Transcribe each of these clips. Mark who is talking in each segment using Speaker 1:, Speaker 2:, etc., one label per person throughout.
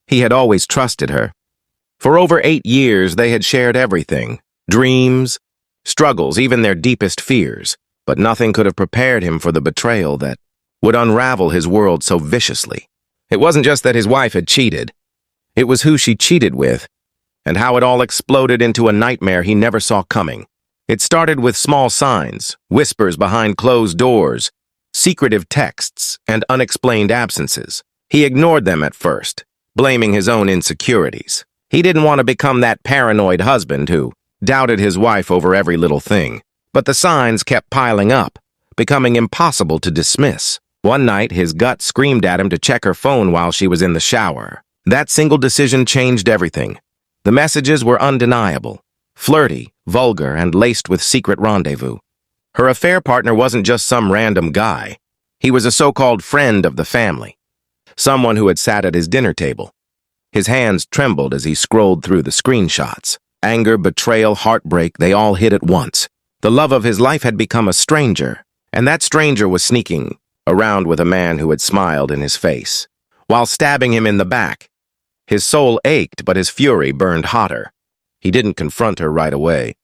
Speaker 1: He had always trusted her. For over 8 years, they had shared everything, dreams, struggles, even their deepest fears, but nothing could have prepared him for the betrayal that would unravel his world so viciously. It wasn't just that his wife had cheated. It was who she cheated with, and how it all exploded into a nightmare he never saw coming. It started with small signs, whispers behind closed doors, secretive texts, and unexplained absences. He ignored them at first, blaming his own insecurities. He didn't want to become that paranoid husband who doubted his wife over every little thing. But the signs kept piling up, becoming impossible to dismiss. One night, his gut screamed at him to check her phone while she was in the shower. That single decision changed everything. The messages were undeniable, flirty, vulgar, and laced with secret rendezvous. Her affair partner wasn't just some random guy. He was a so-called friend of the family, someone who had sat at his dinner table. His hands trembled as he scrolled through the screenshots. Anger, betrayal, heartbreak, they all hit at once. The love of his life had become a stranger, and that stranger was sneaking around with a man who had smiled in his face, while stabbing him in the back. His soul ached, but his fury burned hotter. He didn't confront her right away.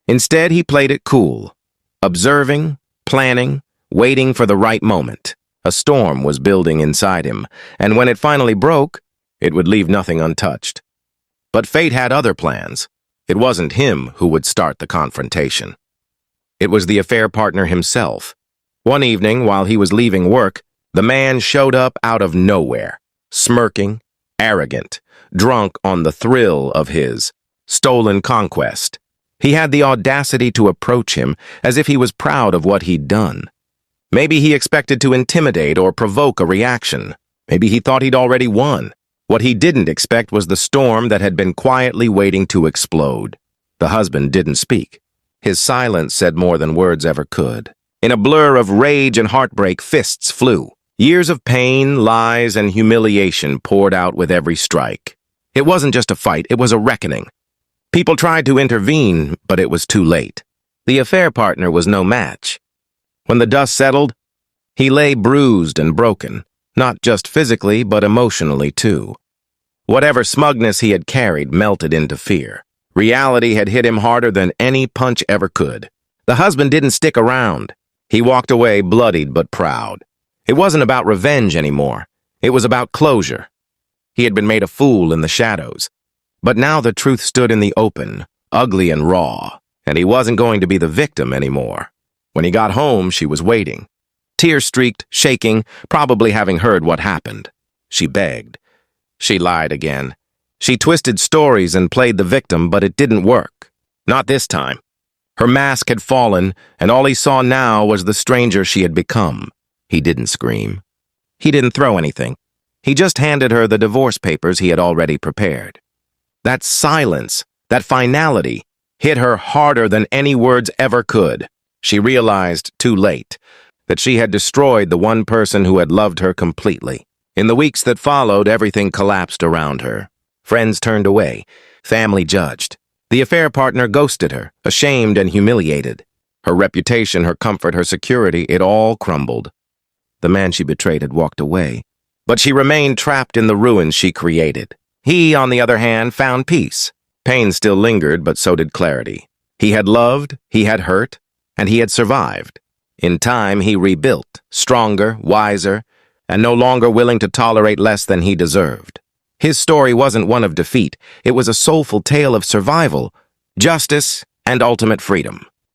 Speaker 1: Instead, he played it cool, observing, planning, waiting for the right moment. A storm was building inside him, and when it finally broke, it would leave nothing untouched. But fate had other plans. It wasn't him who would start the confrontation. It was the affair partner himself. One evening, while he was leaving work, the man showed up out of nowhere, smirking, arrogant, drunk on the thrill of his stolen conquest. He had the audacity to approach him as if he was proud of what he'd done. Maybe he expected to intimidate or provoke a reaction. Maybe he thought he'd already won. What he didn't expect was the storm that had been quietly waiting to explode. The husband didn't speak. His silence said more than words ever could. In a blur of rage and heartbreak, fists flew. Years of pain, lies, and humiliation poured out with every strike. It wasn't just a fight, it was a reckoning. People tried to intervene, but it was too late. The affair partner was no match. When the dust settled, he lay bruised and broken, not just physically, but emotionally too. Whatever smugness he had carried melted into fear. Reality had hit him harder than any punch ever could. The husband didn't stick around. He walked away bloodied but proud. It wasn't about revenge anymore. It was about closure. He had been made a fool in the shadows. But now the truth stood in the open, ugly and raw, and he wasn't going to be the victim anymore. When he got home, she was waiting. Tear-streaked, shaking, probably having heard what happened. She begged. She lied again. She twisted stories and played the victim, but it didn't work. Not this time. Her mask had fallen, and all he saw now was the stranger she had become. He didn't scream. He didn't throw anything. He just handed her the divorce papers he had already prepared. That silence, that finality, hit her harder than any words ever could. She realized, too late, that she had destroyed the one person who had loved her completely. In the weeks that followed, everything collapsed around her. Friends turned away. Family judged. The affair partner ghosted her, ashamed and humiliated. Her reputation, her comfort, her security, it all crumbled. The man she betrayed had walked away, but she remained trapped in the ruins she created. He, on the other hand, found peace. Pain still lingered, but so did clarity. He had loved, he had hurt, and he had survived. In time, he rebuilt, stronger, wiser, and no longer willing to tolerate less than he deserved. His story wasn't one of defeat. It was a soulful tale of survival, justice, and ultimate freedom.